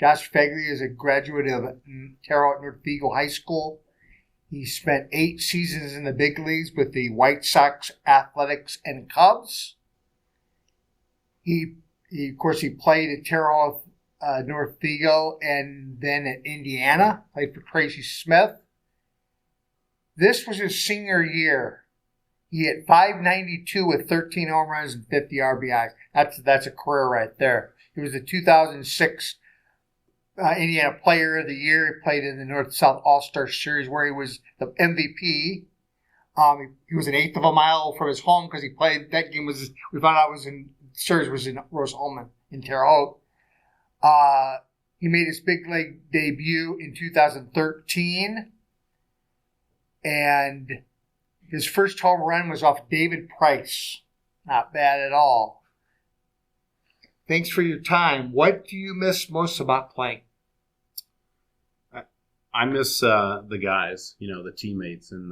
Josh Phegley is a graduate of Terre Haute North Vigo High School. He spent 8 seasons in the big leagues with the White Sox, Athletics, and Cubs. He played at Terre Haute North Vigo and then at Indiana. Played for Tracy Smith. This was his senior year. He hit .592 with 13 home runs and 50 RBIs. That's a career right there. He was the 2006 Indiana Player of the Year. He played in the North-South All-Star Series where he was the MVP. He was an eighth of a mile from his home because he played. That game we found out was in Rose-Hulman in Terre Haute. He made his big league debut in 2013, and his first home run was off David Price. Not bad at all. Thanks for your time. What do you miss most about playing? I miss the guys, the teammates and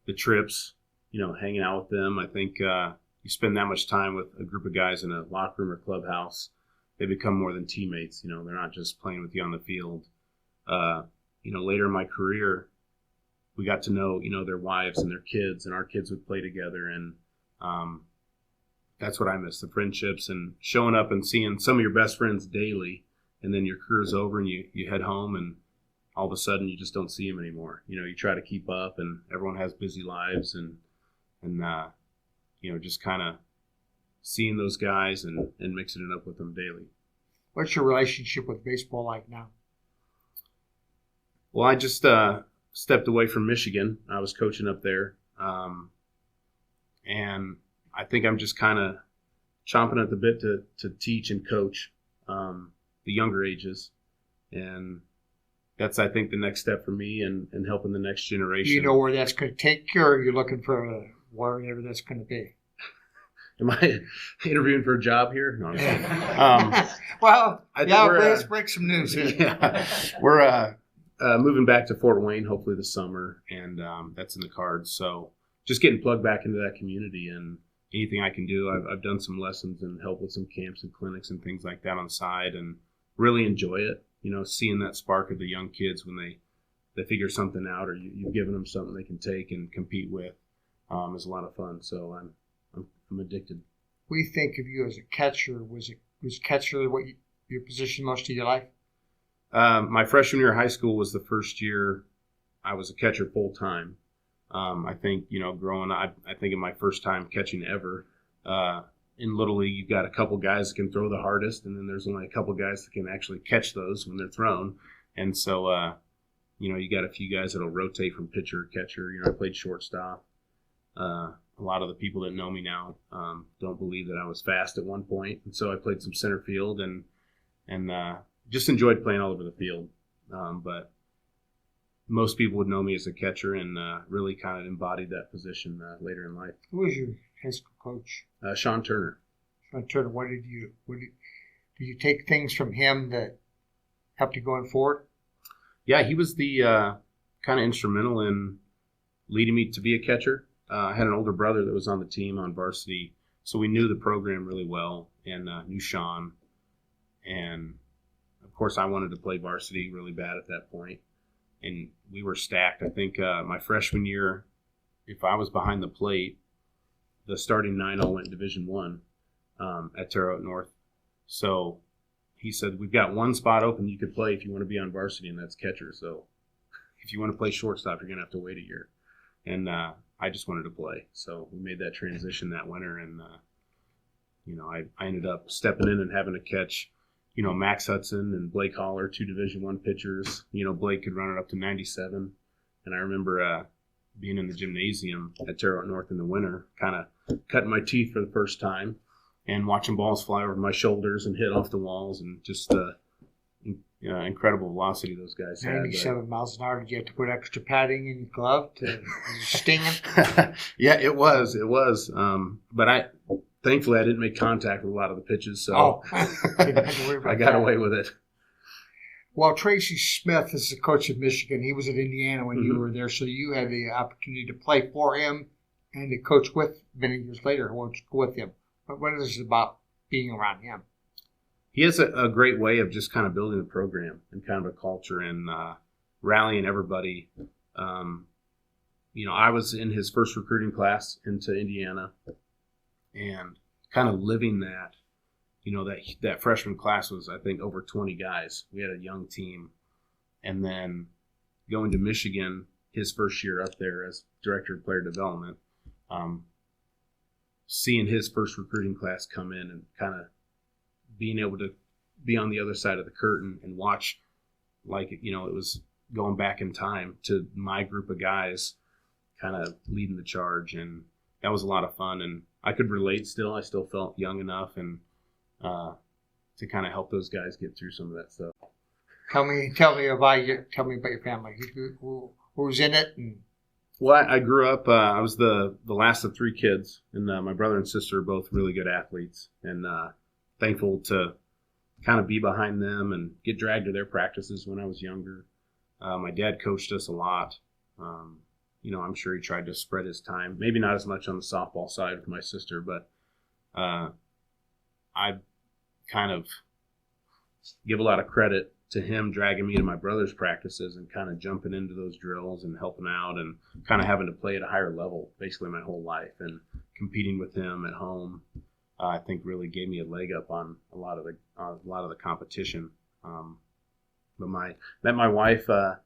the trips, hanging out with them. I think you spend that much time with a group of guys in a locker room or clubhouse, they become more than teammates. They're not just playing with you on the field. Later in my career, we got to know, their wives and their kids, and our kids would play together. And that's what I miss, the friendships and showing up and seeing some of your best friends daily. And then your career's over and you head home and all of a sudden you just don't see them anymore. You try to keep up and everyone has busy lives and just kind of seeing those guys and mixing it up with them daily. What's your relationship with baseball like now? Well, I just stepped away from Michigan. I was coaching up there. And I think I'm just kind of chomping at the bit to teach and coach the younger ages. And that's, I think, the next step for me and helping the next generation. Do you know where that's going to take you, or are you looking for wherever that's going to be? Am I interviewing for a job here? No, I'm just kidding. Let's break some news here. Yeah, we're moving back to Fort Wayne, hopefully this summer, and that's in the cards. So just getting plugged back into that community and anything I can do. I've done some lessons and help with some camps and clinics and things like that on the side and really enjoy it. Seeing that spark of the young kids when they figure something out or you've given them something they can take and compete with is a lot of fun. So I'm addicted. We think of you as a catcher. Was catcher your position most of your life? My freshman year of high school was the first year I was a catcher full time. I think, growing up, I think in my first time catching ever, in Little League, you've got a couple guys that can throw the hardest, and then there's only a couple guys that can actually catch those when they're thrown. And so, you got a few guys that'll rotate from pitcher to catcher. I played shortstop. A lot of the people that know me now don't believe that I was fast at one point. And so I played some center field and just enjoyed playing all over the field. But most people would know me as a catcher and really kind of embodied that position later in life. Who was your high school coach? Sean Turner. Sean Turner. Did you take things from him that helped you going forward? Yeah, he was the kind of instrumental in leading me to be a catcher. I had an older brother that was on the team on varsity, so we knew the program really well and knew Sean. And, of course, I wanted to play varsity really bad at that point. And we were stacked. I think my freshman year, if I was behind the plate, the starting 9 all went Division I at Terre Haute North. So he said, we've got one spot open you could play if you want to be on varsity, and that's catcher. So if you want to play shortstop, you're going to have to wait a year. And I just wanted to play. So we made that transition that winter, and, I ended up stepping in and having to catch, Max Hudson and Blake Haller, 2 Division I pitchers. Blake could run it up to 97. And I remember being in the gymnasium at Terre Haute North in the winter, kind of cutting my teeth for the first time and watching balls fly over my shoulders and hit off the walls and just incredible velocity those guys had. 97 miles an hour. Did you have to put extra padding in your glove to sting him? Yeah, it was. But thankfully I didn't make contact with a lot of the pitches, so I got away with it. Well, Tracy Smith is the coach of Michigan. He was at Indiana when you were there, so you had the opportunity to play for him and to coach with many years later with him. But what is it about being around him? he has a great way of just kind of building the program and kind of a culture and rallying everybody. I was in his first recruiting class into Indiana and kind of living that. That freshman class was, I think, over 20 guys. We had a young team. And then going to Michigan, his first year up there as director of player development, seeing his first recruiting class come in and kind of being able to be on the other side of the curtain and watch like, it was going back in time to my group of guys kind of leading the charge. And that was a lot of fun. And I could relate still. I still felt young enough and to kind of help those guys get through some of that stuff. Tell me about your family. Who's in it? Well, I grew up. I was the last of 3 kids, and my brother and sister are both really good athletes, and thankful to kind of be behind them and get dragged to their practices when I was younger. My dad coached us a lot. I'm sure he tried to spread his time. Maybe not as much on the softball side with my sister, but I kind of give a lot of credit to him dragging me to my brother's practices and kind of jumping into those drills and helping out and kind of having to play at a higher level basically my whole life, and competing with him at home I think really gave me a leg up on a lot of the competition. But met my wife. I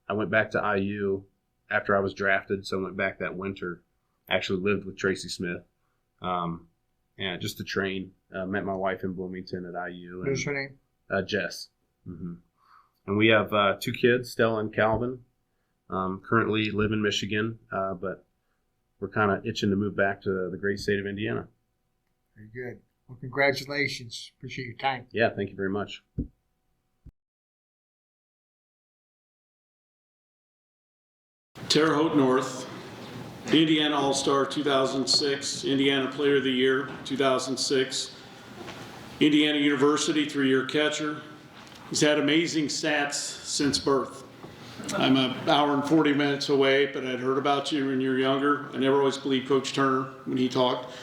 went back to IU after I was drafted, so I went back that winter. Actually lived with Tracy Smith, and just to train. Met my wife in Bloomington at IU. What's her name? Jess. Mm-hmm. And we have 2 kids, Stella and Calvin. Currently live in Michigan, but we're kind of itching to move back to the great state of Indiana. Very good. Well, congratulations. Appreciate your time. Yeah, thank you very much. Terre Haute North, Indiana All-Star 2006, Indiana Player of the Year 2006, Indiana University 3-year catcher. He's had amazing stats since birth. I'm an hour and 40 minutes away, but I'd heard about you when you were younger. I never always believed Coach Turner when he talked,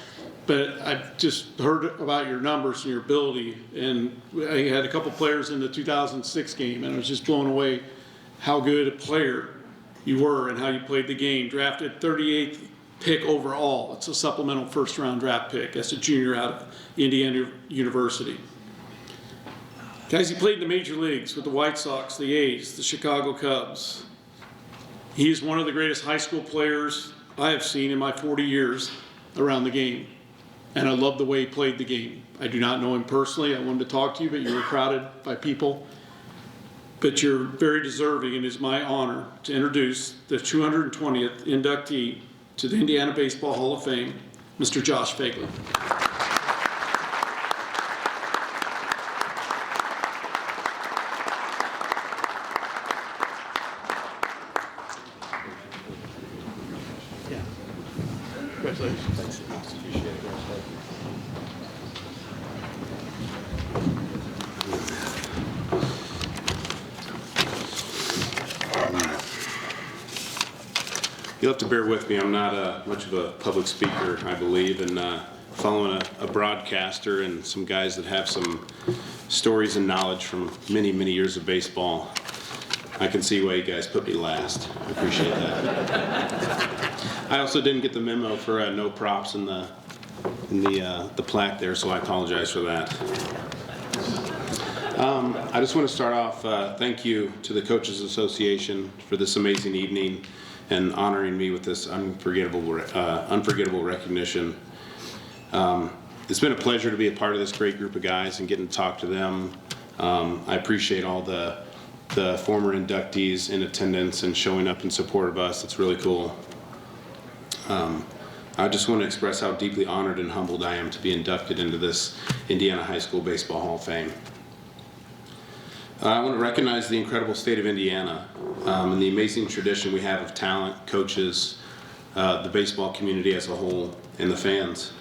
but I've just heard about your numbers and your ability. And I had a couple players in the 2006 game, and I was just blown away how good a player you were and how you played the game. Drafted 38th pick overall. It's a supplemental first-round draft pick as a junior out of Indiana University. Guys, he played in the major leagues with the White Sox, the A's, the Chicago Cubs. He is one of the greatest high school players I have seen in my 40 years around the game. And I love the way he played the game. I do not know him personally. I wanted to talk to you, but you were crowded by people. But you're very deserving, and it's my honor to introduce the 220th inductee to the Indiana Baseball Hall of Fame, Mr. Josh Phegley. Congratulations. Thanks. Appreciate it. You'll have to bear with me. I'm not much of a public speaker, I believe, and following a broadcaster and some guys that have some stories and knowledge from many, many years of baseball, I can see why you guys put me last. I appreciate that. I also didn't get the memo for no props in the plaque there, so I apologize for that. I just want to start off, thank you to the Coaches Association for this amazing evening and honoring me with this unforgettable recognition. It's been a pleasure to be a part of this great group of guys and getting to talk to them. I appreciate all the former inductees in attendance and showing up in support of us. It's really cool. I just want to express how deeply honored and humbled I am to be inducted into this Indiana High School Baseball Hall of Fame. I want to recognize the incredible state of Indiana and the amazing tradition we have of talent, coaches, the baseball community as a whole, and the fans.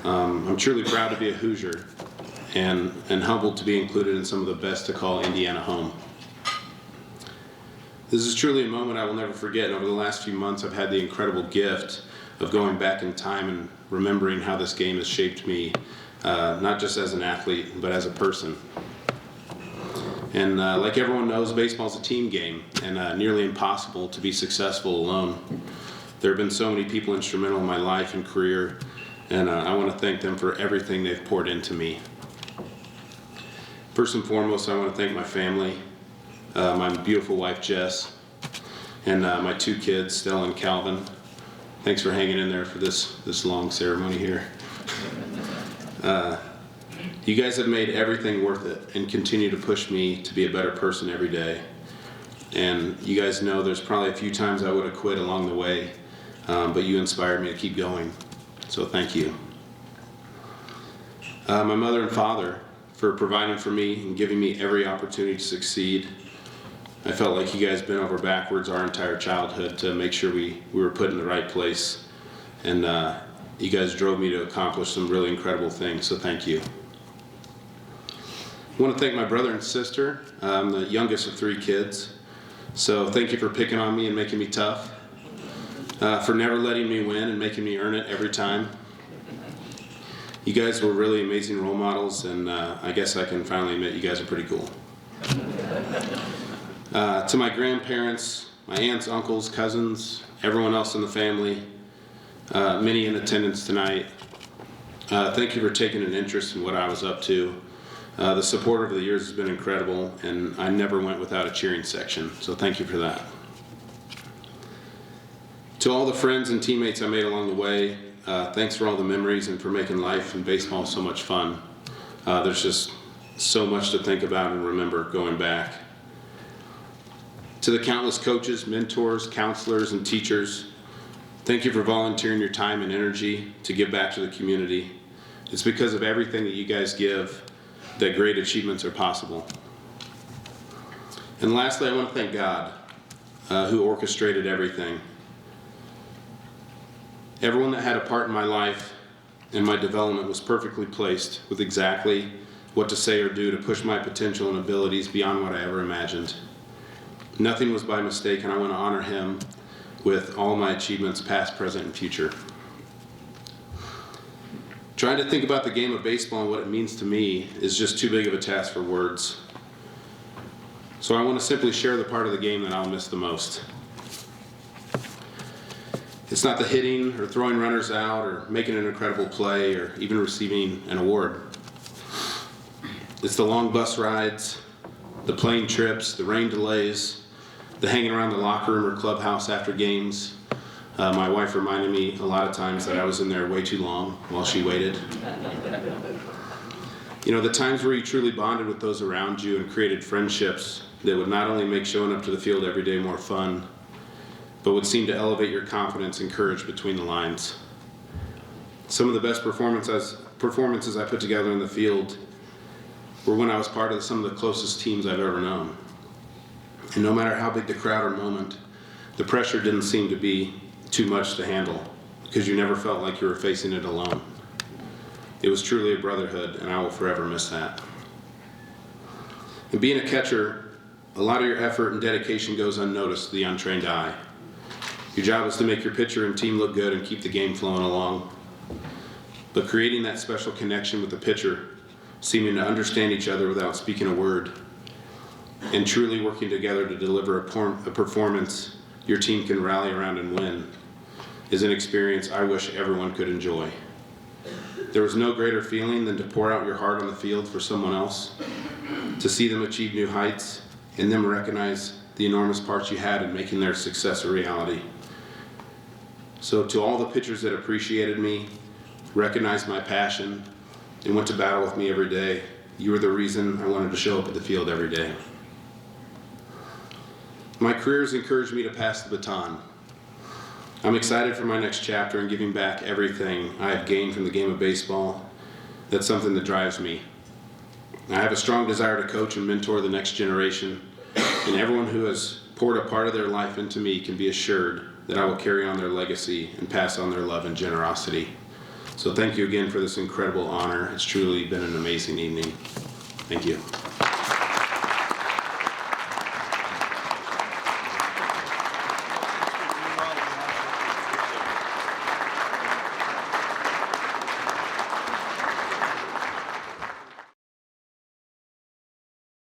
I'm truly proud to be a Hoosier and humbled to be included in some of the best to call Indiana home. This is truly a moment I will never forget, and over the last few months I've had the incredible gift of going back in time and remembering how this game has shaped me not just as an athlete, but as a person. And like everyone knows, baseball is a team game, and nearly impossible to be successful alone. There have been so many people instrumental in my life and career, and I want to thank them for everything they've poured into me. First and foremost, I want to thank my family, my beautiful wife Jess, and my 2 kids, Stella and Calvin. Thanks for hanging in there for this long ceremony here. You guys have made everything worth it and continue to push me to be a better person every day. And you guys know there's probably a few times I would have quit along the way, but you inspired me to keep going. So thank you. My mother and father for providing for me and giving me every opportunity to succeed. I felt like you guys bent over backwards our entire childhood to make sure we were put in the right place. And you guys drove me to accomplish some really incredible things, so thank you. I want to thank my brother and sister. I'm the youngest of 3 kids, so thank you for picking on me and making me tough, for never letting me win and making me earn it every time. You guys were really amazing role models, and I guess I can finally admit you guys are pretty cool. To my grandparents, my aunts, uncles, cousins, everyone else in the family, many in attendance tonight, thank you for taking an interest in what I was up to. The support over the years has been incredible, and I never went without a cheering section, so thank you for that. To all the friends and teammates I made along the way, thanks for all the memories and for making life and baseball so much fun. There's just so much to think about and remember going back. To the countless coaches, mentors, counselors, and teachers, thank you for volunteering your time and energy to give back to the community. It's because of everything that you guys give that great achievements are possible. And lastly, I want to thank God, who orchestrated everything. Everyone that had a part in my life and my development was perfectly placed with exactly what to say or do to push my potential and abilities beyond what I ever imagined. Nothing was by mistake, and I want to honor him with all my achievements, past, present, and future. Trying to think about the game of baseball and what it means to me is just too big of a task for words. So I want to simply share the part of the game that I'll miss the most. It's not the hitting or throwing runners out or making an incredible play or even receiving an award. It's the long bus rides, the plane trips, the rain delays, the hanging around the locker room or clubhouse after games. My wife reminded me a lot of times that I was in there way too long while she waited. You know, the times where you truly bonded with those around you and created friendships that would not only make showing up to the field every day more fun, but would seem to elevate your confidence and courage between the lines. Some of the best performances I put together in the field were when I was part of some of the closest teams I've ever known. And no matter how big the crowd or moment, the pressure didn't seem to be too much to handle because you never felt like you were facing it alone. It was truly a brotherhood, and I will forever miss that. And being a catcher, a lot of your effort and dedication goes unnoticed to the untrained eye. Your job is to make your pitcher and team look good and keep the game flowing along. But creating that special connection with the pitcher, seeming to understand each other without speaking a word, and truly working together to deliver a performance your team can rally around and win, is an experience I wish everyone could enjoy. There was no greater feeling than to pour out your heart on the field for someone else, to see them achieve new heights, and them recognize the enormous parts you had in making their success a reality. So to all the pitchers that appreciated me, recognized my passion, and went to battle with me every day, you were the reason I wanted to show up at the field every day. My career has encouraged me to pass the baton. I'm excited for my next chapter and giving back everything I have gained from the game of baseball. That's something that drives me. I have a strong desire to coach and mentor the next generation, and everyone who has poured a part of their life into me can be assured that I will carry on their legacy and pass on their love and generosity. So thank you again for this incredible honor. It's truly been an amazing evening. Thank you.